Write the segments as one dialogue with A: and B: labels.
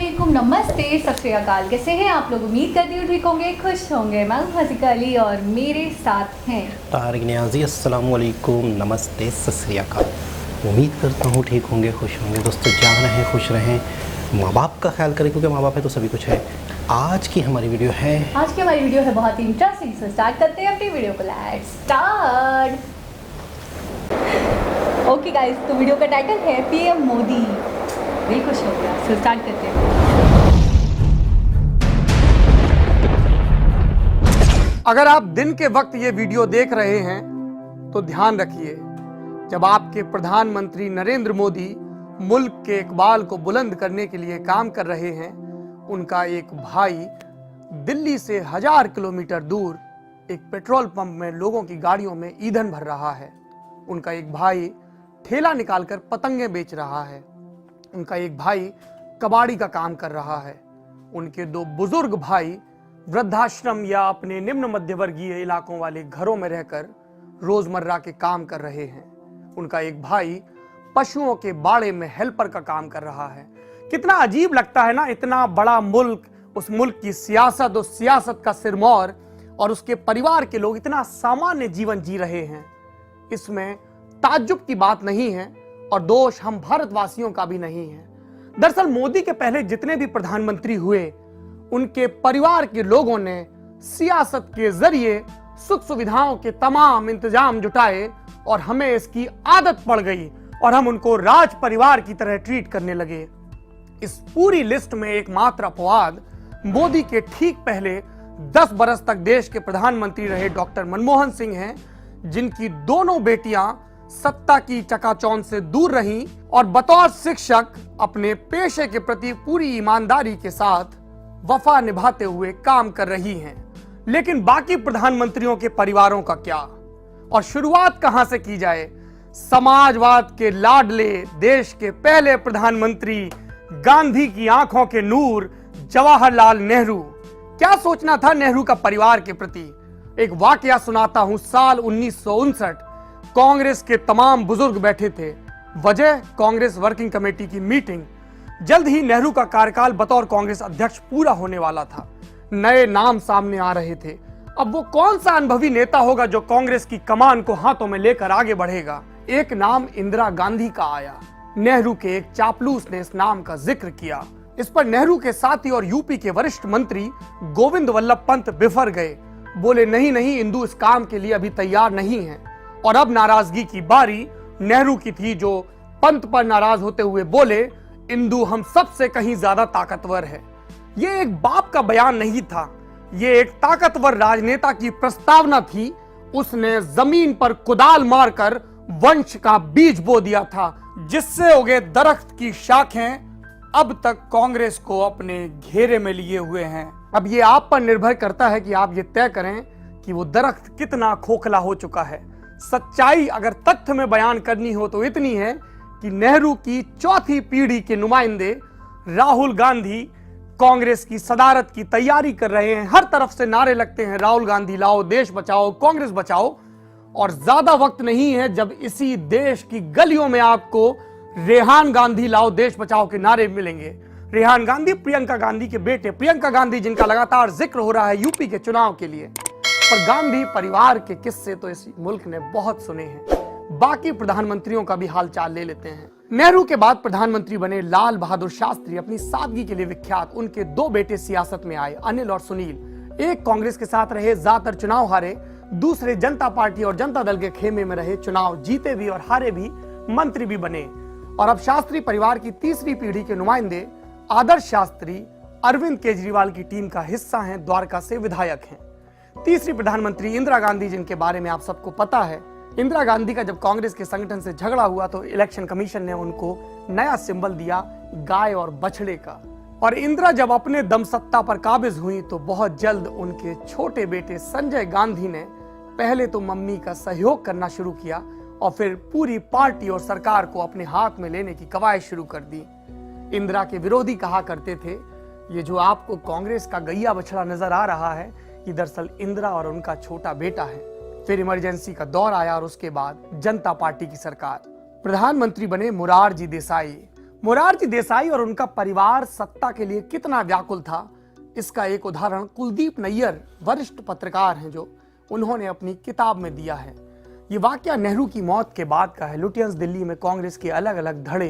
A: अस्सलामुअलैकुम, नमस्ते, सत श्री अकाल। कैसे हैं आप लोग? उम्मीद करती हूँ ठीक होंगे, खुश होंगे। मैं हूँ हसीका अली और मेरे साथ हैं
B: तारिक नियाज़ी। अस्सलामुअलैकुम, नमस्ते, सत श्री अकाल। उम्मीद करता हूँ ठीक होंगे, खुश होंगे। दोस्तों जान रहें, खुश रहें, माँ बाप का ख्याल करें, क्योंकि माँ बाप है तो सभी कुछ है। आज की हमारी वीडियो है
A: बहुत ही इंटरेस्टिंग। सो स्टार्ट करते हैं अपनी वीडियो को। Let's start. ओके गाइस, तो वीडियो का टाइटल है पीएम मोदी। दिल खुश हो गया। सो स्टार्ट करते हैं।
C: अगर आप दिन के वक्त ये वीडियो देख रहे हैं तो ध्यान रखिए, जब आपके प्रधानमंत्री नरेंद्र मोदी मुल्क के इकबाल को बुलंद करने के लिए काम कर रहे हैं, उनका एक भाई दिल्ली से 1000 किलोमीटर दूर एक पेट्रोल पंप में लोगों की गाड़ियों में ईंधन भर रहा है। उनका एक भाई ठेला निकालकर पतंगे बेच रहा है। उनका एक भाई कबाड़ी का काम कर रहा है। उनके दो बुजुर्ग भाई वृद्धाश्रम या अपने निम्न मध्यवर्गीय इलाकों वाले घरों में रहकर रोजमर्रा के काम कर रहे हैं। उनका एक भाई पशुओं के बाड़े में हेल्पर का काम कर रहा है। कितना अजीब लगता है ना, इतना बड़ा मुल्क, उस मुल्क की सियासत, उस सियासत का सिरमौर और उसके परिवार के लोग इतना सामान्य जीवन जी रहे हैं। इसमें ताज्जुब की बात नहीं है और दोष हम भारतवासियों का भी नहीं है। दरअसल मोदी के पहले जितने भी प्रधानमंत्री हुए, उनके परिवार के लोगों ने सियासत के जरिए सुख सुविधाओं के तमाम इंतजाम जुटाए और हमें इसकी आदत पड़ गई और हम उनको राज परिवार की तरह ट्रीट करने लगे। इस पूरी लिस्ट में एकमात्र अपवाद मोदी के ठीक पहले 10 बरस तक देश के प्रधानमंत्री रहे डॉक्टर मनमोहन सिंह हैं, जिनकी दोनों बेटियां सत्ता की चकाचौंध से दूर रहीं और बतौर शिक्षक अपने पेशे के प्रति पूरी ईमानदारी के साथ वफा निभाते हुए काम कर रही हैं। लेकिन बाकी प्रधानमंत्रियों के परिवारों का क्या, और शुरुआत कहां से की जाए? समाजवाद के लाडले देश के पहले प्रधानमंत्री, गांधी की आंखों के नूर जवाहरलाल नेहरू। क्या सोचना था नेहरू का परिवार के प्रति? एक वाकया सुनाता हूं। साल 1959 कांग्रेस के तमाम बुजुर्ग बैठे थे। वजह कांग्रेस वर्किंग कमेटी की मीटिंग। जल्द ही नेहरू का कार्यकाल बतौर कांग्रेस अध्यक्ष पूरा होने वाला था। नए नाम सामने आ रहे थे। अब वो कौन सा अनुभवी नेता होगा जो कांग्रेस की कमान को हाथों में लेकर आगे बढ़ेगा? एक नाम इंदिरा गांधी का आया। नेहरू के एक चापलूस ने इस नाम का जिक्र किया। इस पर नेहरू के साथी और यूपी के वरिष्ठ मंत्री गोविंद वल्लभ पंत बिफर गए। बोले नहीं नहीं, इंदु इस काम के लिए अभी तैयार नहीं है। और अब नाराजगी की बारी नेहरू की थी, जो पंत पर नाराज होते हुए बोले, इंदु हम सबसे कहीं ज्यादा ताकतवर है। ये एक बाप का बयान नहीं था, ये एक ताकतवर राजनेता की प्रस्तावना थी। उसने जमीन पर कुदाल मारकर वंश का बीज बो दिया था, जिससे उगे दरख्त की शाखें अब तक कांग्रेस को अपने घेरे में लिए हुए हैं। अब ये आप पर निर्भर करता है कि आप ये तय करें कि वो दरख्त कितना खोखला हो चुका है। सच्चाई अगर तथ्य में बयान करनी हो तो इतनी है कि नेहरू की चौथी पीढ़ी के नुमाइंदे राहुल गांधी कांग्रेस की सदारत की तैयारी कर रहे हैं। हर तरफ से नारे लगते हैं, राहुल गांधी लाओ, देश बचाओ, कांग्रेस बचाओ। और ज्यादा वक्त नहीं है जब इसी देश की गलियों में आपको रेहान गांधी लाओ, देश बचाओ के नारे मिलेंगे। रेहान गांधी प्रियंका गांधी के बेटे, प्रियंका गांधी जिनका लगातार जिक्र हो रहा है यूपी के चुनाव के लिए। पर गांधी परिवार के किस्से तो इस मुल्क ने बहुत सुने हैं। बाकी प्रधानमंत्रियों का भी हालचाल ले लेते हैं। नेहरू के बाद प्रधानमंत्री बने लाल बहादुर शास्त्री, अपनी सादगी के लिए विख्यात। उनके दो बेटे सियासत में आए, अनिल और सुनील। एक कांग्रेस के साथ रहे, ज्यादातर चुनाव हारे। दूसरे जनता पार्टी और जनता दल के खेमे में रहे, चुनाव जीते भी और हारे भी, मंत्री भी बने। और अब शास्त्री परिवार की तीसरी पीढ़ी के नुमाइंदे आदर्श शास्त्री अरविंद केजरीवाल की टीम का हिस्सा हैं, द्वारका से विधायक हैं। तीसरी प्रधानमंत्री इंदिरा गांधी, जिनके बारे में आप सबको पता है। इंदिरा गांधी का जब कांग्रेस के संगठन से झगड़ा हुआ तो इलेक्शन कमीशन ने उनको नया सिंबल दिया, गाय और बछड़े का। और इंदिरा जब अपने दम सत्ता पर काबिज हुई तो बहुत जल्द उनके छोटे बेटे संजय गांधी ने पहले तो मम्मी का सहयोग करना शुरू किया और फिर पूरी पार्टी और सरकार को अपने हाथ में लेने की कवायद शुरू कर दी। इंदिरा के विरोधी कहा करते थे, ये जो आपको कांग्रेस का गैया बछड़ा नजर आ रहा है, ये दरअसल इंदिरा और उनका छोटा बेटा है। फिर इमरजेंसी का दौर आया और उसके बाद जनता पार्टी की सरकार। प्रधानमंत्री बने मोरारजी देसाई। मोरारजी देसाई और उनका परिवार सत्ता के लिए कितना व्याकुल था, इसका एक उदाहरण कुलदीप नैयर वरिष्ठ पत्रकार हैं जो उन्होंने अपनी किताब में दिया है। ये वाकया नेहरू की मौत के बाद का है। लुटियंस दिल्ली में कांग्रेस के अलग अलग धड़े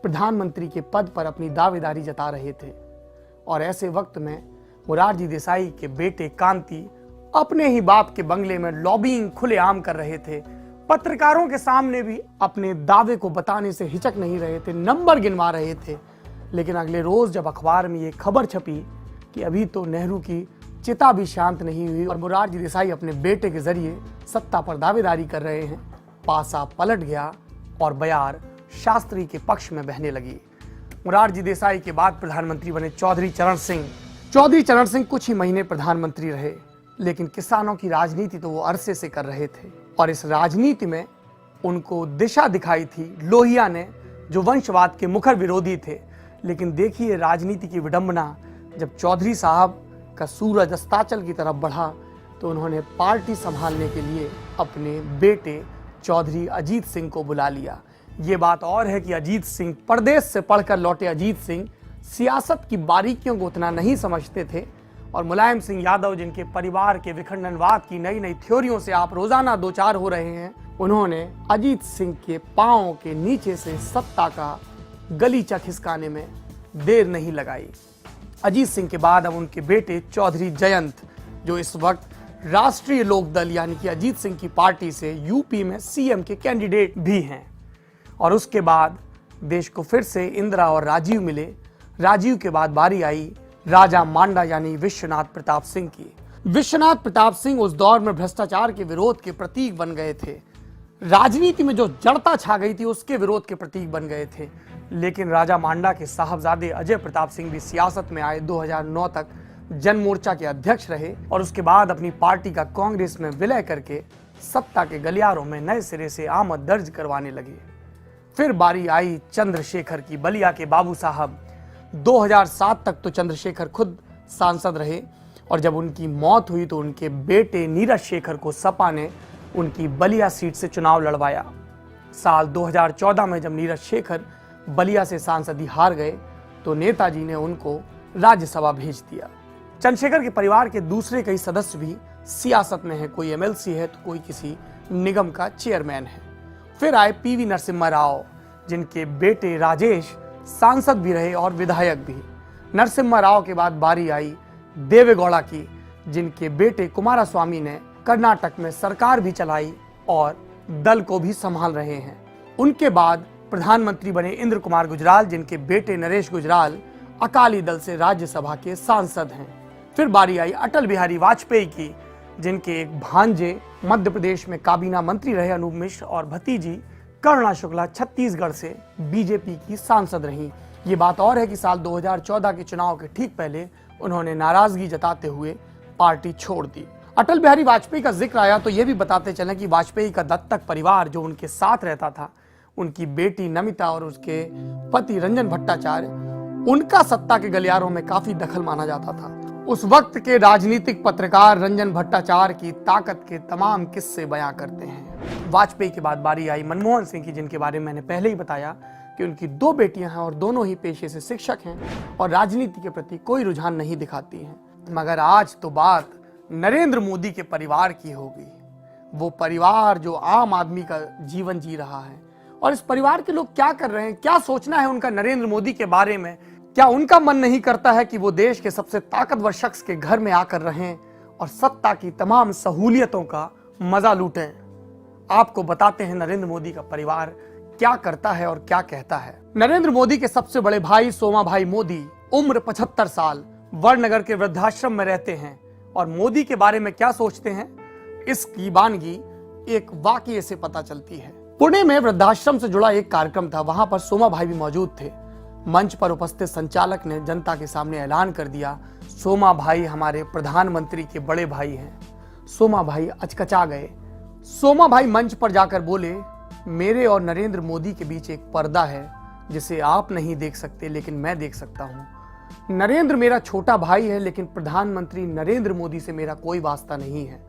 C: प्रधानमंत्री के पद पर अपनी दावेदारी जता रहे थे और ऐसे वक्त में मोरारजी देसाई के बेटे कांति अपने ही बाप के बंगले में लॉबिंग खुलेआम कर रहे थे। पत्रकारों के सामने भी अपने दावे को बताने से हिचक नहीं रहे थे, नंबर गिनवा रहे थे। लेकिन अगले रोज जब अखबार में ये खबर छपी कि अभी तो नेहरू की चिता भी शांत नहीं हुई और मोरारजी देसाई अपने बेटे के जरिए सत्ता पर दावेदारी कर रहे हैं, पासा पलट गया और बयार शास्त्री के पक्ष में बहने लगी। मोरारजी देसाई के बाद प्रधानमंत्री बने चौधरी चरण सिंह। चौधरी चरण सिंह कुछ ही महीने प्रधानमंत्री रहे, लेकिन किसानों की राजनीति तो वो अरसे से कर रहे थे और इस राजनीति में उनको दिशा दिखाई थी लोहिया ने, जो वंशवाद के मुखर विरोधी थे। लेकिन देखिए राजनीति की विडंबना, जब चौधरी साहब का सूरज अस्ताचल की तरफ बढ़ा तो उन्होंने पार्टी संभालने के लिए अपने बेटे चौधरी अजीत सिंह को बुला लिया। ये बात और है कि अजीत सिंह, परदेश से पढ़कर लौटे अजीत सिंह सियासत की बारीकियों को उतना नहीं समझते थे और मुलायम सिंह यादव, जिनके परिवार के विखंडनवाद की नई नई थ्योरियों से आप रोजाना दो चार हो रहे हैं, उन्होंने अजीत सिंह के पांव के नीचे से सत्ता का गलीचा खिसकाने में देर नहीं लगाई। अजीत सिंह के बाद अब उनके बेटे चौधरी जयंत, जो इस वक्त राष्ट्रीय लोकदल यानी कि अजीत सिंह की पार्टी से यूपी में सीएम के कैंडिडेट भी हैं। और उसके बाद देश को फिर से इंदिरा और राजीव मिले। राजीव के बाद बारी आई राजा मांडा यानी विश्वनाथ प्रताप सिंह की। विश्वनाथ प्रताप सिंह उस दौर में भ्रष्टाचार के विरोध के प्रतीक बन गए थे, राजनीति में जो जड़ता छा गई थी उसके विरोध के प्रतीक बन गए थे। लेकिन राजा मांडा के साहबजादे अजय प्रताप सिंह भी सियासत में आए। 2009 तक जन मोर्चा के अध्यक्ष रहे और उसके बाद अपनी पार्टी का कांग्रेस में विलय करके सत्ता के गलियारों में नए सिरे से आमद दर्ज करवाने लगे। फिर बारी आई चंद्रशेखर की, बलिया के बाबू साहब। 2007 तक तो चंद्रशेखर खुद सांसद रहे और जब उनकी मौत हुई तो उनके बेटे नीरज शेखर को सपा ने उनकी बलिया सीट से चुनाव लड़वाया। साल 2014 में जब नीरज शेखर बलिया से सांसदी हार गए तो नेताजी ने उनको राज्यसभा भेज दिया। चंद्रशेखर के परिवार के दूसरे कई सदस्य भी सियासत में हैं, कोई एमएलसी है तो कोई किसी निगम का चेयरमैन है। फिर आए पीवी नरसिम्हा राव, जिनके बेटे राजेश सांसद भी रहे और विधायक भी। नरसिम्हा राव के बाद बारी आई देवेगौड़ा की, जिनके बेटे कुमारस्वामी ने कर्नाटक में सरकार भी चलाई और दल को भी संभाल रहे हैं। उनके बाद प्रधानमंत्री बने इंद्र कुमार गुजराल, जिनके बेटे नरेश गुजराल अकाली दल से राज्यसभा के सांसद हैं। फिर बारी आई अटल बिहारी वाजपेयी की, जिनके एक भांजे मध्य प्रदेश में काबीना मंत्री रहे अनूप मिश्र और भतीजी करुणा शुक्ला छत्तीसगढ़ से बीजेपी की सांसद रहीं। ये बात और है कि साल 2014 के चुनाव के ठीक पहले उन्होंने नाराजगी जताते हुए पार्टी छोड़ दी। अटल बिहारी वाजपेयी का जिक्र आया तो ये भी बताते चलें कि वाजपेयी का दत्तक परिवार जो उनके साथ रहता था, उनकी बेटी नमिता और उसके पति रंजन भट्टाचार्य, उनका सत्ता के गलियारों में काफी दखल माना जाता था। उस वक्त के राजनीतिक पत्रकार रंजन भट्टाचार्य की ताकत के तमाम किस्से बयां करते हैं। वाजपेयी के बाद बारी आई मनमोहन सिंह की, जिनके बारे में मैंने पहले ही बताया कि उनकी 2 बेटियां हैं और दोनों ही पेशे से शिक्षक हैं और राजनीति के प्रति कोई रुझान नहीं दिखाती हैं। मगर आज तो बात नरेंद्र मोदी के परिवार की होगी। वो परिवार जो आम आदमी का जीवन जी रहा है और इस परिवार के लोग क्या कर रहे हैं, क्या सोचना है उनका नरेंद्र मोदी के बारे में। क्या उनका मन नहीं करता है कि वो देश के सबसे ताकतवर शख्स के घर में आकर रहें और सत्ता की तमाम सहूलियतों का मजा लूटें। आपको बताते हैं नरेंद्र मोदी का परिवार क्या करता है और क्या कहता है। नरेंद्र मोदी के सबसे बड़े भाई सोमा भाई मोदी उम्र 75 साल वड़नगर के वृद्धाश्रम में रहते हैं और मोदी के बारे में क्या सोचते हैं इसकी वानगी एक वाकये से पता चलती है। पुणे में वृद्धाश्रम से जुड़ा एक कार्यक्रम था, वहां पर सोमा भाई भी मौजूद थे। मंच पर उपस्थित संचालक ने जनता के सामने ऐलान कर दिया, सोमा भाई हमारे प्रधानमंत्री के बड़े भाई हैं। सोमा भाई अचकचा गए। सोमा भाई मंच पर जाकर बोले, मेरे और नरेंद्र मोदी के बीच एक पर्दा है जिसे आप नहीं देख सकते लेकिन मैं देख सकता हूं। नरेंद्र मेरा छोटा भाई है लेकिन प्रधानमंत्री नरेंद्र मोदी से मेरा कोई वास्ता नहीं है।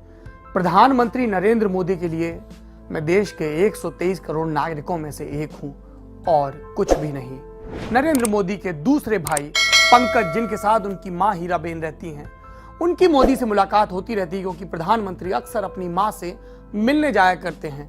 C: प्रधानमंत्री नरेंद्र मोदी के लिए मैं देश के 123 करोड़ नागरिकों में से एक हूं और कुछ भी नहीं। नरेंद्र मोदी के दूसरे भाई पंकज, जिनके साथ उनकी मां हीराबेन रहती हैं, उनकी मोदी से मुलाकात होती रहती है क्योंकि प्रधानमंत्री अक्सर अपनी मां से मिलने जाया करते हैं।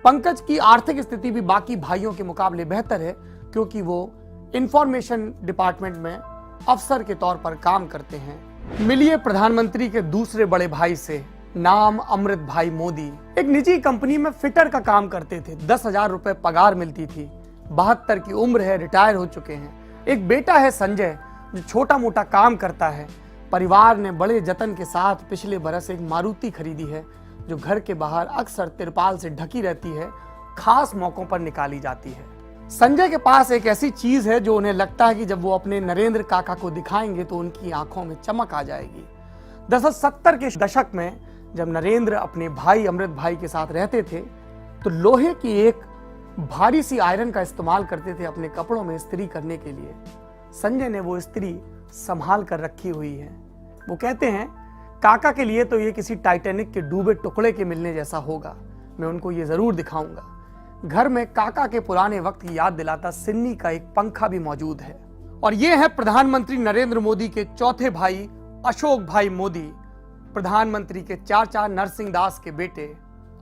C: पंकज की आर्थिक स्थिति भी बाकी भाइयों के मुकाबले बेहतर है क्योंकि वो इंफॉर्मेशन डिपार्टमेंट में अफसर के तौर पर काम करते हैं। मिलिए प्रधानमंत्री के दूसरे बड़े भाई से, नाम अमृत भाई मोदी। एक निजी कंपनी में फिटर का काम करते थे, 10,000 रुपए पगार मिलती थी। 72 की उम्र है, रिटायर हो चुके हैं। एक बेटा है संजय, जो छोटा मोटा काम करता है। परिवार ने बड़े जतन के साथ पिछले बरस एक मारुति खरीदी है, जो घर के बाहर अक्सर तिरपाल से ढकी रहती है, खास मौकों पर निकाली जाती है। संजय के पास एक ऐसी चीज है जो उन्हें लगता है कि जब वो अपने नरेंद्र काका को दिखाएंगे तो उनकी आंखों में चमक आ जाएगी। दरअसल 70 के दशक में जब नरेंद्र अपने भाई अमृत भाई के साथ रहते थे तो लोहे की एक भारी सी आयरन का इस्तेमाल करते थे अपने कपड़ों में इस्त्री करने के लिए। संजय ने वो इस्त्री संभाल कर रखी हुई है। वो कहते हैं, काका के लिए तो ये किसी टाइटैनिक के डूबे टुकड़े के मिलने जैसा होगा। मैं उनको ये जरूर दिखाऊंगा। घर में काका के पुराने वक्त की याद दिलाता सिन्नी का एक पंखा भी मौजूद है। और ये है प्रधानमंत्री नरेंद्र मोदी के चौथे भाई अशोक भाई मोदी, प्रधानमंत्री के चाचा नरसिंह दास के बेटे।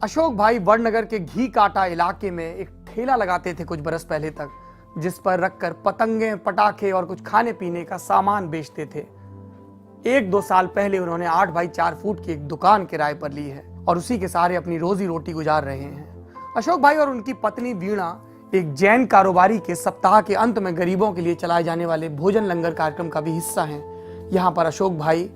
C: अशोक भाई वड़नगर के घी काटा इलाके में एक ठेला लगाते थे कुछ बरस पहले तक, जिस पर रखकर पतंगे, पटाखे और कुछ खाने पीने का सामान बेचते थे। 1-2 साल पहले उन्होंने 8 बाई 4 फुट की एक दुकान किराए पर ली है और उसी के सहारे अपनी रोजी रोटी गुजार रहे हैं। अशोक भाई और उनकी पत्नी वीणा एक जैन कारोबारी के सप्ताह के अंत में गरीबों के लिए चलाए जाने वाले भोजन लंगर कार्यक्रम का भी हिस्सा हैं। यहाँ पर अशोक भाई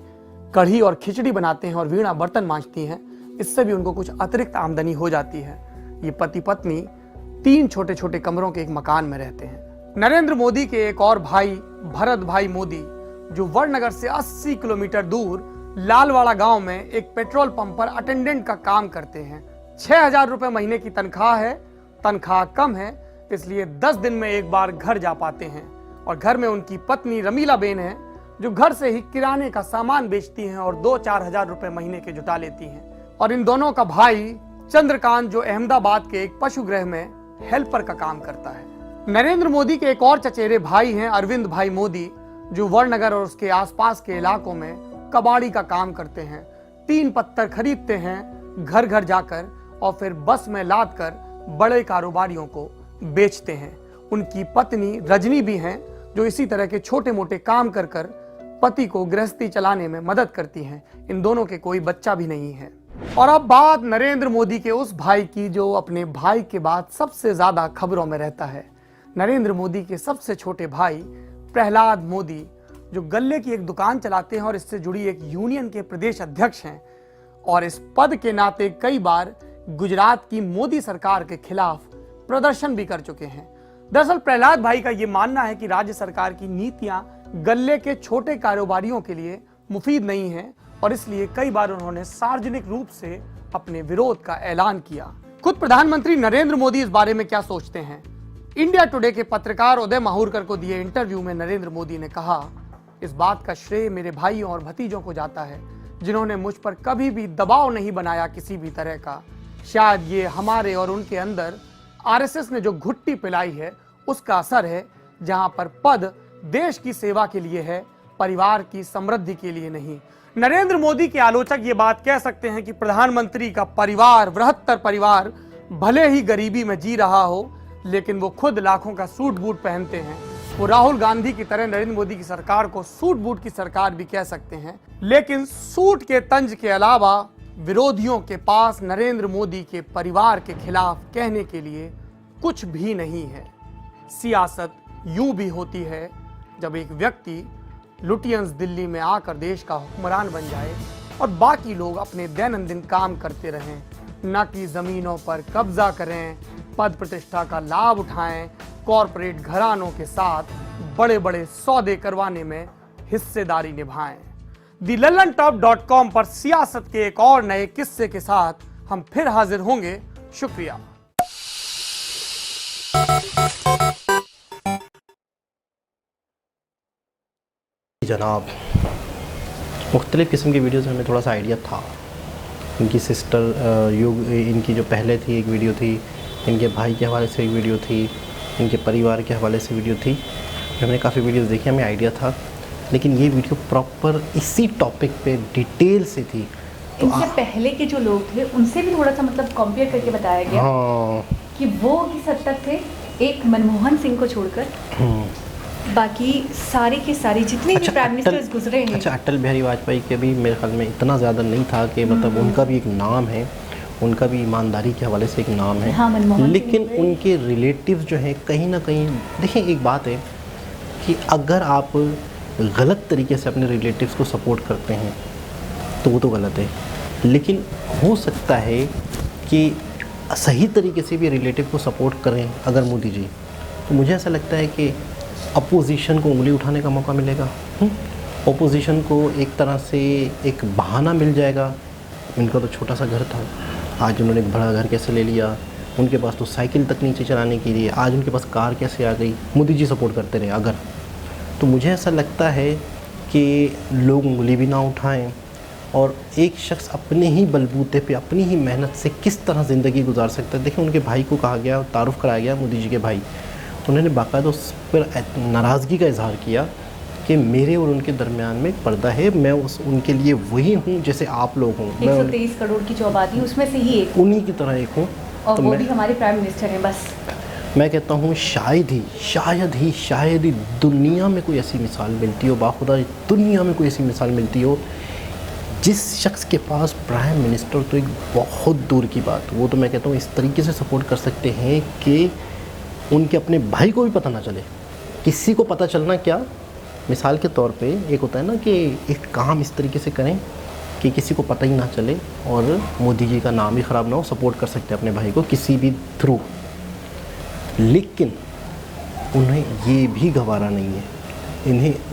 C: कढ़ी और खिचड़ी बनाते हैं और वीणा बर्तन मांजती हैं। इससे भी उनको कुछ अतिरिक्त आमदनी हो जाती है। ये पति पत्नी 3 छोटे छोटे कमरों के एक मकान में रहते हैं। नरेंद्र मोदी के एक और भाई भरत भाई मोदी, जो वड़नगर से 80 किलोमीटर दूर लालवाड़ा गांव में एक पेट्रोल पंप पर अटेंडेंट का काम करते हैं। 6,000 रुपए महीने की तनख्वाह है। तनख्वाह कम है, इसलिए 10 दिन में एक बार घर जा पाते हैं। और घर में उनकी पत्नी रमीला बेन है, जो घर से ही किराने का सामान बेचती हैं और 2-4 हजार रुपए महीने के जुटा लेती हैं। और इन दोनों का भाई चंद्रकांत, जो अहमदाबाद के एक पशुगृह में हेल्पर का काम करता है। नरेंद्र मोदी के एक और चचेरे भाई हैं अरविंद भाई मोदी, जो वड़नगर और उसके आसपास के इलाकों में कबाड़ी का काम करते हैं। 3 पत्थर खरीदते हैं घर घर जाकर और फिर बस में लाद कर बड़े कारोबारियों को बेचते हैं। उनकी पत्नी रजनी भी हैं, जो इसी तरह के छोटे मोटे काम कर कर पति को गृहस्थी चलाने में मदद करती हैं। इन दोनों के कोई बच्चा भी नहीं है। और अब बात नरेंद्र मोदी के उस भाई की जो अपने भाई के बाद सबसे ज्यादा खबरों में रहता है। नरेंद्र मोदी के सबसे छोटे भाई प्रहलाद मोदी, जो गल्ले की एक दुकान चलाते हैं और इससे जुड़ी एक यूनियन के प्रदेश अध्यक्ष हैं और इस पद के नाते कई बार गुजरात की मोदी सरकार के खिलाफ प्रदर्शन भी कर चुके हैं। दरअसल प्रहलाद भाई का यह मानना है कि राज्य सरकार की नीतियां गल्ले के छोटे कारोबारियों के लिए मुफीद नहीं है और इसलिए कई बार उन्होंने सार्वजनिक रूप से अपने विरोध का ऐलान किया। खुद प्रधानमंत्री नरेंद्र मोदी इस बारे में क्या सोचते हैं? इंडिया टुडे के पत्रकार उदय माहुरकर को दिए इंटरव्यू में नरेंद्र मोदी ने कहा, इस बात का श्रेय मेरे भाइयों और भतीजों को जाता है, जिन्होंने मुझ पर कभी भी दबाव नहीं बनाया किसी भी तरह का। शायद ये हमारे और उनके अंदर आरएसएस ने जो घुट्टी पिलाई है उसका असर है, जहां पर पद देश की सेवा के लिए है, परिवार की समृद्धि के लिए नहीं। नरेंद्र मोदी के आलोचक ये बात कह सकते हैं कि प्रधानमंत्री का परिवार, बृहत्तर परिवार, भले ही गरीबी में जी रहा हो, लेकिन वो खुद लाखों का सूट बूट पहनते हैं। वो राहुल गांधी की तरह नरेंद्र मोदी की सरकार को सूट बूट की सरकार भी कह सकते हैं, लेकिन सूट के तंज के अलावा विरोधियों के पास नरेंद्र मोदी के परिवार के खिलाफ कहने के लिए कुछ भी नहीं है। सियासत यूं भी होती है जब एक व्यक्ति लुटियंस दिल्ली में आकर देश का हुक्मरान बन जाए और बाकी लोग अपने दैनंदिन काम करते रहें, न कि जमीनों पर कब्जा करें, पद प्रतिष्ठा का लाभ उठाएं, कॉरपोरेट घरानों के साथ बड़े बड़े सौदे करवाने में हिस्सेदारी निभाएं। thelallanTop.com पर सियासत के एक और नए किस्से के साथ हम फिर हाजिर होंगे। शुक्रिया।
B: जनाब, मुख्तलिफ़ किस्म की वीडियोज़ में हमें थोड़ा सा आइडिया था। इनकी सिस्टर युग, इनकी जो पहले थी एक वीडियो थी, इनके भाई के हवाले से एक वीडियो थी, इनके परिवार के हवाले से वीडियो थी। हमने काफ़ी वीडियोस देखी, हमें आइडिया था, लेकिन ये वीडियो प्रॉपर इसी टॉपिक पे डिटेल से थी। तो
A: इनसे पहले के जो लोग थे उनसे भी थोड़ा सा मतलब कंपेयर करके बताया गया
B: हाँ
A: कि वो किस हद तक थे, एक मनमोहन सिंह को छोड़कर बाकी सारे के सारे जितने भी प्राइम मिनिस्टर्स गुजरे हैं।
B: अच्छा, अटल बिहारी वाजपेयी के भी मेरे ख्याल में इतना ज़्यादा नहीं था कि मतलब उनका भी एक नाम है, उनका भी ईमानदारी के हवाले से एक नाम है।
A: हाँ, मनमोहन
B: लेकिन उनके रिलेटिव जो हैं कहीं ना कहीं, देखिए एक बात है कि अगर आप गलत तरीके से अपने रिलेटिव्स को सपोर्ट करते हैं तो वो तो गलत है, लेकिन हो सकता है कि सही तरीके से भी रिलेटिव को सपोर्ट करें अगर मोदी जी, तो मुझे ऐसा लगता है कि अपोजिशन को उंगली उठाने का मौका मिलेगा। अपोजिशन को एक तरह से एक बहाना मिल जाएगा। इनका तो छोटा सा घर था, आज उन्होंने एक बड़ा घर कैसे ले लिया, उनके पास तो साइकिल तक नीचे चलाने के लिए, आज उनके पास कार कैसे आ गई, मोदी जी सपोर्ट करते रहे अगर, तो मुझे ऐसा लगता है कि लोग उंगली भी ना उठाएं और एक शख्स अपने ही बलबूते पे अपनी ही मेहनत से किस तरह ज़िंदगी गुजार सकता है। देखिए उनके भाई को कहा गया, तारुफ़ कराया गया मोदी जी के भाई, तो उन्होंने बाकायदा उस पर नाराज़गी का इजहार किया कि मेरे और उनके दरमियान में एक पर्दा है, मैं उनके लिए वही हूँ जैसे आप लोग हों,
A: 123 करोड़ की जो आबादी उसमें से ही एक,
B: उन्हीं की तरह एक हूँ।
A: और
B: तो
A: वो भी हमारे प्राइम मिनिस्टर हैं। बस
B: मैं कहता हूँ शायद ही दुनिया में कोई ऐसी मिसाल मिलती हो, बाखुदा दुनिया में कोई ऐसी मिसाल मिलती हो जिस शख्स के पास प्राइम मिनिस्टर, तो एक बहुत दूर की बात, वो तो मैं कहता हूँ इस तरीके से सपोर्ट कर सकते हैं कि उनके अपने भाई को भी पता ना चले। किसी को पता चलना क्या, मिसाल के तौर पे एक होता है ना कि एक काम इस तरीके से करें कि किसी को पता ही ना चले और मोदी जी का नाम ही ख़राब ना हो, सपोर्ट कर सकते हैं अपने भाई को किसी भी थ्रू। लेकिन उन्हें ये भी गवारा नहीं है,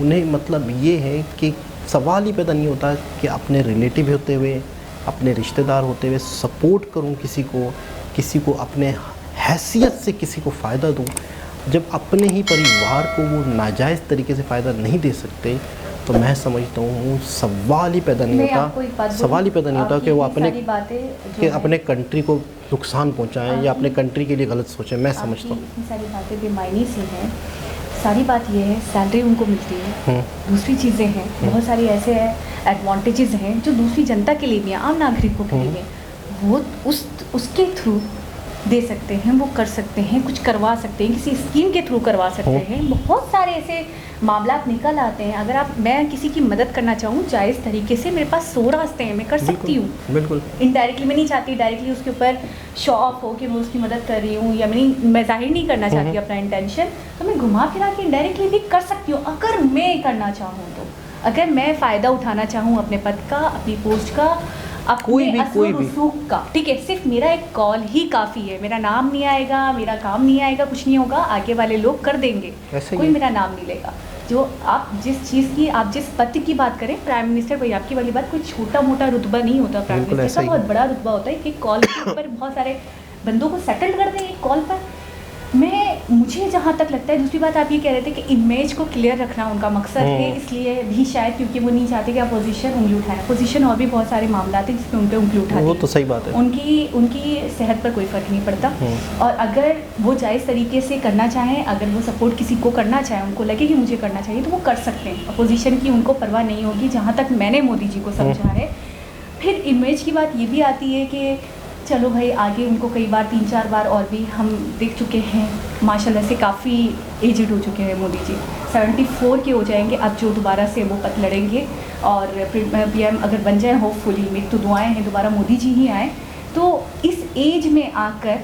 B: उन्हें मतलब ये है कि सवाल ही पैदा नहीं होता कि अपने रिलेटिव होते हुए, अपने रिश्तेदार होते हुए सपोर्ट करूं किसी को अपने हैसियत से किसी को फ़ायदा दूं। जब अपने ही परिवार को वो नाजायज़ तरीके से फ़ायदा नहीं दे सकते तो मैं समझता हूँ सवाल ही पैदा नहीं होता कि वो अपने कंट्री को नुकसान पहुँचाएं या अपने कंट्री के लिए गलत सोचें। मैं समझता हूँ
A: इतनी सारी बातें बेमायनी सी हैं। सारी बात ये है, सैलरी उनको मिलती है, दूसरी चीज़ें हैं, बहुत सारी ऐसे एडवांटेजेस हैं जो दूसरी जनता के लिए भी हैं, आम नागरिकों के लिए, वो उसके थ्रू दे सकते हैं, वो कर सकते हैं, कुछ करवा सकते हैं, किसी स्कीम के थ्रू करवा सकते हैं। बहुत सारे ऐसे मामला निकल आते हैं। अगर मैं किसी की मदद करना चाहूँ जायज़ तरीके से, मेरे पास 100 रास्ते हैं, मैं कर सकती हूँ।
B: बिल्कुल
A: इनडायरेक्टली मैं नहीं चाहती डायरेक्टली उसके ऊपर शो ऑफ हो कि मैं उसकी मदद कर रही हूँ, या मैं जाहिर नहीं करना चाहती अपना इंटेंशन, तो मैं घुमा फिरा के इनडायरेक्टली भी कर सकती हूँ अगर मैं करना चाहूँ तो। अगर मैं फ़ायदा उठाना चाहूँ अपने पद का, अपनी पोस्ट का, कोई भी का, ठीक है, सिर्फ मेरा एक कॉल ही काफ़ी है। मेरा नाम नहीं आएगा, मेरा काम नहीं आएगा, कुछ नहीं होगा, आगे वाले लोग कर देंगे, कोई मेरा नाम नहीं लेगा। जो आप जिस चीज़ की, आप जिस पद की बात करें, प्राइम मिनिस्टर, कोई आपकी वाली बात, कोई छोटा मोटा रुतबा नहीं होता, प्राइम मिनिस्टर का बहुत बड़ा रुतबा होता है कि कॉल के ऊपर बहुत सारे बंदों को सेटल कर दें एक कॉल पर। मुझे जहाँ तक लगता है, दूसरी बात आप ये कह रहे थे कि इमेज को क्लियर रखना उनका मकसद है, इसलिए भी शायद क्योंकि वो नहीं चाहते कि अपोजिशन उंगली उठाए। अपोजिशन और भी बहुत सारे मामला थे जिसमें उन पर उंगली उठाती है,
B: वो तो सही बात है।
A: उनकी सेहत पर कोई फ़र्क नहीं पड़ता, और अगर वो जायज़ तरीके से करना चाहें, अगर वो सपोर्ट किसी को करना चाहें, उनको लगे कि मुझे करना चाहिए, तो वो कर सकते हैं। अपोजिशन की उनको परवाह नहीं होगी, जहाँ तक मैंने मोदी जी को समझा है। फिर इमेज की बात ये भी आती है कि चलो भाई, आगे उनको कई बार 3-4 बार और भी हम देख चुके हैं, माशाल्लाह से काफ़ी एजड हो चुके हैं मोदी जी, 74 के हो जाएंगे अब जो दोबारा से वो पद लड़ेंगे, और PM अगर बन जाए, होपफुली, मेरी तो दुआएं हैं दोबारा मोदी जी ही आए। तो इस एज में आकर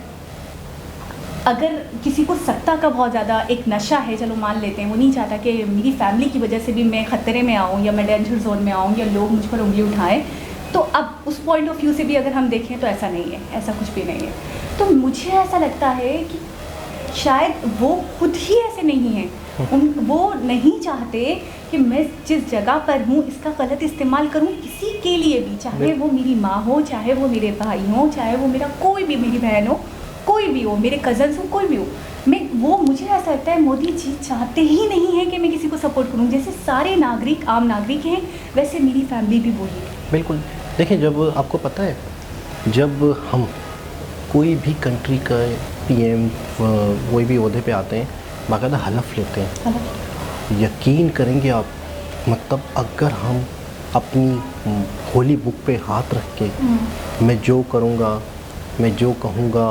A: अगर किसी को सत्ता का बहुत ज़्यादा एक नशा है, चलो मान लेते हैं, वो नहीं चाहता कि मेरी फैमिली की वजह से भी मैं खतरे में आऊँ या मैं डेंजर जोन में आऊँ या लोग मुझ पर उंगली उठाएं, तो अब उस पॉइंट ऑफ व्यू से भी अगर हम देखें तो ऐसा नहीं है, ऐसा कुछ भी नहीं है। तो मुझे ऐसा लगता है कि शायद वो खुद ही ऐसे नहीं हैं, वो नहीं चाहते कि मैं जिस जगह पर हूँ इसका गलत इस्तेमाल करूँ किसी के लिए भी, चाहे वो मेरी माँ हो, चाहे वो मेरे भाई हो, चाहे वो मेरा कोई भी, मेरी बहन हो, कोई भी हो, मेरे कज़न्स हो, कोई भी हो, मुझे ऐसा लगता है मोदी जी चाहते ही नहीं है कि मैं किसी को सपोर्ट करूं। जैसे सारे नागरिक आम नागरिक हैं, वैसे मेरी फैमिली भी वही है।
B: बिल्कुल। देखिए, जब आपको पता है, जब हम कोई भी कंट्री का PM कोई भी ओहदे पे आते हैं, बाकायदा हलफ लेते हैं, यकीन करेंगे आप, मतलब अगर हम अपनी होली बुक पे हाथ रख के मैं जो करूँगा, मैं जो कहूँगा,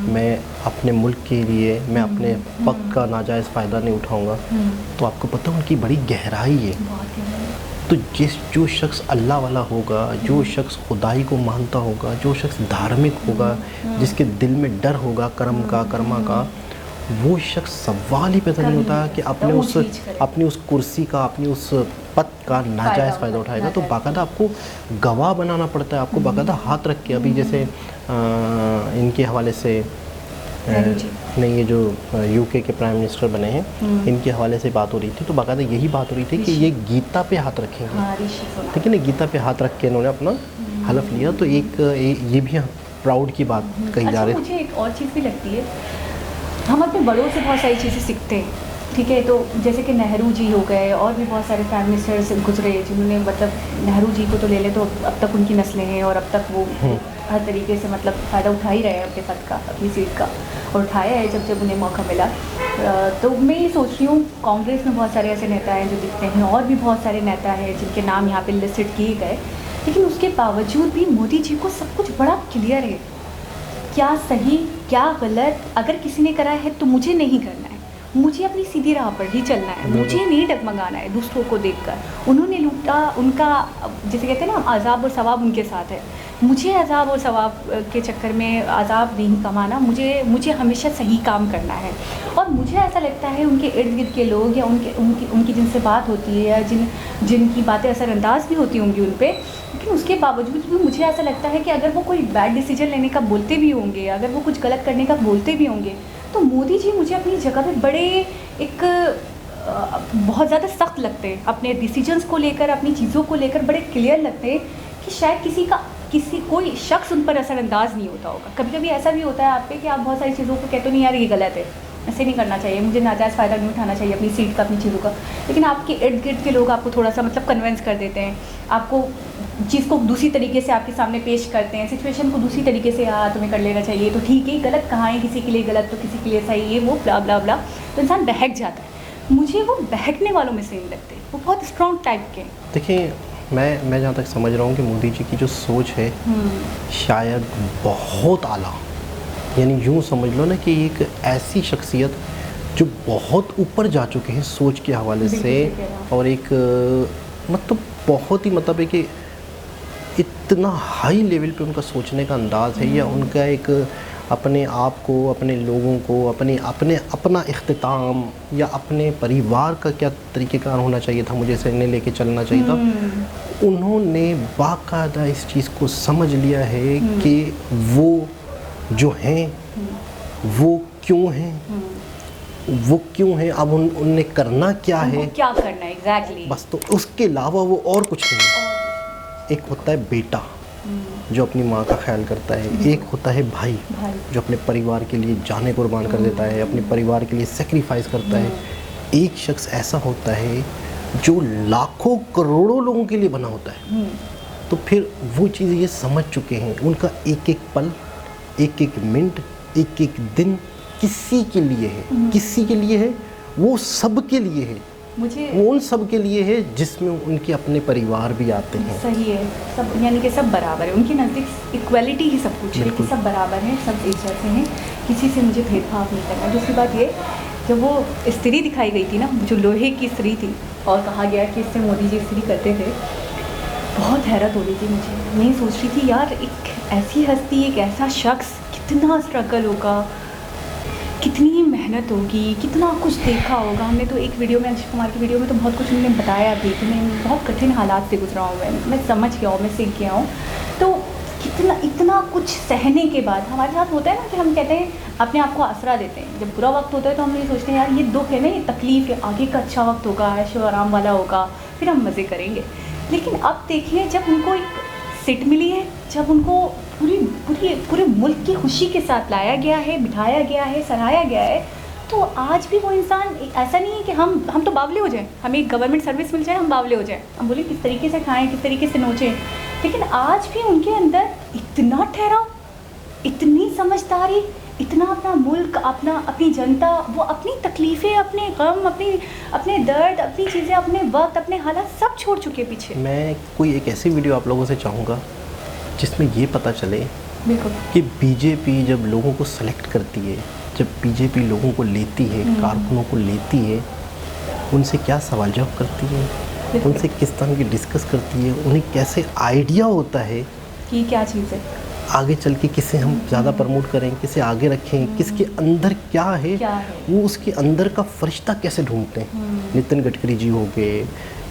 B: मैं अपने मुल्क के लिए, मैं अपने वक्त का नाजायज़ फ़ायदा नहीं उठाऊँगा, तो आपको पता है उनकी बड़ी गहराई है। तो जो शख्स अल्लाह वाला होगा, जो शख्स खुदाई को मानता होगा, जो शख्स धार्मिक होगा, जिसके दिल में डर होगा कर्मा का, वो शख्स सवाल ही पैदा नहीं होता कि अपनी उस कुर्सी का, अपनी उस पद का नाजायज़ फ़ायदा उठाएगा। तो बाकायदा आपको गवाह बनाना पड़ता है, आपको बाकायदा हाथ रख के। अभी जैसे इनके हवाले से नहीं, ये जो यूके के प्राइम मिनिस्टर बने हैं, इनके हवाले से बात हो रही थी, तो बाकायदा यही बात हो रही थी कि ये गीता पे हाथ रखेंगे, ठीक है ना। गीता पे हाथ रख के इन्होंने अपना हलफ लिया। तो ये भी प्राउड की बात कही जा रही है।
A: मुझे एक और चीज़ भी लगती है, हम अपने बड़ों से बहुत सारी चीज़ें सीखते हैं, ठीक है। तो जैसे कि नेहरू जी हो गए, और भी बहुत सारे प्राइम मिनिस्टर्स गुजरे जिन्होंने, मतलब नेहरू जी को तो ले ले तो अब तक उनकी नस्लें हैं, और अब तक वो हर तरीके से मतलब फ़ायदा उठा ही रहे हैं अपने पद का, अपनी सीट का, और उठाया है जब उन्हें मौका मिला। तो मैं ये सोच रही हूँ, कांग्रेस में बहुत सारे ऐसे नेता हैं जो दिखते हैं, और भी बहुत सारे नेता हैं जिनके नाम यहाँ पे लिस्टेड किए गए, लेकिन उसके बावजूद भी मोदी जी को सब कुछ बड़ा क्लियर है, क्या सही क्या गलत। अगर किसी ने करा है तो मुझे नहीं करना है, मुझे अपनी सीधी राह पर ही चलना है, मुझे नहीं डगमगाना है दूसरों को देखकर। उन्होंने लूटा, उनका जैसे कहते हैं ना, अज़ाब और सवाब उनके साथ है। मुझे अज़ाब और सवाब के चक्कर में अज़ाब नहीं कमाना, मुझे हमेशा सही काम करना है। और मुझे ऐसा लगता है उनके इर्द गिर्द के लोग, या उनकी जिनसे बात होती है, या जिनकी बातें असरअंदाज भी होती होंगी उन पर, लेकिन उसके बावजूद भी मुझे ऐसा लगता है कि अगर वो कोई बैड डिसीजन लेने का बोलते भी होंगे, अगर वो कुछ गलत करने का बोलते भी होंगे, तो मोदी जी मुझे अपनी जगह पे बड़े एक बहुत ज़्यादा सख्त लगते हैं अपने डिसीजंस को लेकर, अपनी चीज़ों को लेकर बड़े क्लियर लगते हैं कि शायद कोई शख्स उन पर असरअंदाज नहीं होता होगा। कभी कभी ऐसा भी होता है आप पे कि आप बहुत सारी चीज़ों को कहते हो नहीं यार ये गलत है, ऐसे नहीं करना चाहिए, मुझे नाजायज़ फ़ायदा नहीं उठाना चाहिए अपनी सीट का, अपनी चीज़ों का, लेकिन आपके इर्द गिर्द के लोग आपको थोड़ा सा मतलब कन्विंस कर देते हैं, आपको चीज़ को दूसरी तरीके से आपके सामने पेश करते हैं, सिचुएशन को दूसरी तरीके से, हाँ तुम्हें कर लेना चाहिए, तो ठीक है, गलत कहाँ है, किसी के लिए गलत तो किसी के लिए सही, ये वो ब्ला ब्ला ब्ला, तो इंसान बहक जाता है। मुझे वो बहकने वालों में से नहीं लगते, वो बहुत स्ट्रॉन्ग टाइप के।
B: देखिए, मैं जहाँ तक समझ रहा हूँ कि मोदी जी की जो सोच है शायद बहुत आला, यानी यूँ समझ लो ना कि एक ऐसी शख्सियत जो बहुत ऊपर जा चुके हैं सोच के हवाले से, और एक मतलब बहुत ही मतलब है कि इतना हाई लेवल पे उनका सोचने का अंदाज़ है, या उनका एक अपने आप को, अपने लोगों को, अपना इख्तिताम या अपने परिवार का क्या तरीक़ेकार होना चाहिए था, मुझे इसे लेके चलना चाहिए था। उन्होंने बाकायदा इस चीज़ को समझ लिया है कि वो जो हैं वो क्यों हैं, अब उनने करना क्या है,
A: क्या करना है एग्जैक्टली,
B: बस। तो उसके अलावा वो और कुछ नहीं। एक होता है बेटा जो अपनी माँ का ख्याल करता है, एक होता है भाई जो अपने परिवार के लिए जाने कुर्बान कर देता है, अपने परिवार के लिए सेक्रीफाइस करता है। एक शख्स ऐसा होता है जो लाखों करोड़ों लोगों के लिए बना होता है। तो फिर वो चीज़ ये समझ चुके हैं, उनका एक एक पल, एक एक मिनट, एक एक दिन किसी के लिए है, वो सब के लिए है, वो उन सब के लिए है जिसमें उनके अपने परिवार भी आते हैं।
A: सही है, सब यानी कि सब बराबर है उनके नज़दीक, इक्वालिटी ही सब कुछ है कि सब बराबर हैं, सब एक जैसे हैं, किसी से मुझे भेदभाव नहीं करना। दूसरी बात ये, जब वो स्त्री दिखाई गई थी ना, जो लोहे की स्त्री थी, और कहा गया कि इससे मोदी जी स्त्री करते थे, बहुत हैरत हो रही थी मुझे। मैं सोच रही थी यार, एक ऐसी हस्ती, एक ऐसा शख्स, कितना स्ट्रगल होगा, कितनी मेहनत होगी, कितना कुछ देखा होगा। हमने तो एक वीडियो में, अक्षय कुमार की वीडियो में तो बहुत कुछ उन्होंने बताया भी कि मैं बहुत कठिन हालात से गुजरा हूँ, मैं समझ गया हूँ, मैं सीख गया हूँ। तो इतना कुछ सहने के बाद हमारे साथ होता है ना कि हम कहते हैं, अपने आप को आसरा देते हैं। जब बुरा वक्त होता है तो हम ये सोचते हैं यार ये दुख है ना, ये तकलीफ़ है, आगे का अच्छा वक्त होगा, ऐशो आराम वाला होगा, फिर हम मज़े करेंगे। लेकिन अब देखिए, जब उनको एक सीट मिली है, जब उनको पूरे मुल्क की खुशी के साथ लाया गया है, बिठाया गया है, सराहाया गया है, तो आज भी वो इंसान, ऐसा नहीं है कि हम तो बावले हो जाएं, हमें गवर्नमेंट सर्विस मिल जाए हम बावले हो जाएं, हम बोले किस तरीके से खाएं, किस तरीके से नोचें, लेकिन आज भी उनके अंदर इतना ठहराव, इतनी समझदारी, इतना अपना मुल्क, अपनी जनता, वो अपनी तकलीफ़ें, अपने गम, अपने दर्द, अपनी चीज़ें, अपने वक्त, अपने हालात सब छोड़ चुके पीछे।
B: मैं कोई एक ऐसी वीडियो आप लोगों से चाहूँगा जिसमें ये पता चले
A: बिल्कुल
B: कि बीजेपी जब लोगों को सेलेक्ट करती है, जब बीजेपी लोगों को लेती है, कारकुनों को लेती है, उनसे क्या सवाल जवाब करती है, उनसे किस तरह की डिस्कस करती है, उन्हें कैसे आइडिया होता है
A: कि क्या चीज़ है,
B: आगे चल के किसे हम ज़्यादा प्रमोट करें, किसे आगे रखें, किसके अंदर क्या है, वो उसके अंदर का फरिश्ता कैसे ढूंढते हैं। नितिन गडकरी जी हो गए,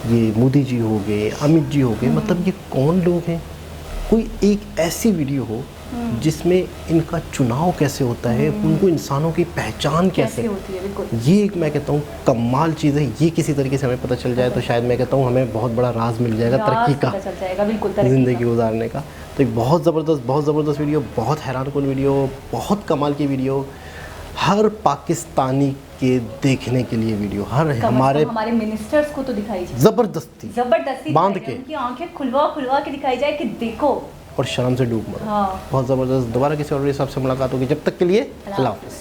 B: ये मोदी जी हो गए, अमित जी हो गए, मतलब ये कौन लोग हैं। कोई एक ऐसी वीडियो हो जिसमें इनका चुनाव कैसे होता है, उनको इंसानों की पहचान कैसे
A: होती है। बिल्कुल
B: ये एक मैं कहता हूँ कमाल चीज़ है। ये किसी तरीके से हमें पता चल जाए तो शायद मैं कहता हूँ हमें बहुत बड़ा राज मिल जाएगा तरक्की का,
A: चल जाएगा। बिल्कुल तरक्की
B: ज़िंदगी गुजारने का। तो एक बहुत ज़बरदस्त वीडियो, बहुत हैरानकुन वीडियो, बहुत कमाल की वीडियो, हर पाकिस्तानी के देखने के लिए वीडियो, हर हमारे
A: मिनिस्टर्स को तो दिखाई जाए,
B: ज़बरदस्ती
A: बांध
B: के
A: उनकी आंखें खुलवा के दिखाई जाए कि देखो,
B: और शर्म से डूब मरो।
A: हाँ।
B: बहुत ज़बरदस्त। दोबारा किसी और हिसाब से मुलाकात होगी, जब तक के लिए अल्लाह हाफ़िज़।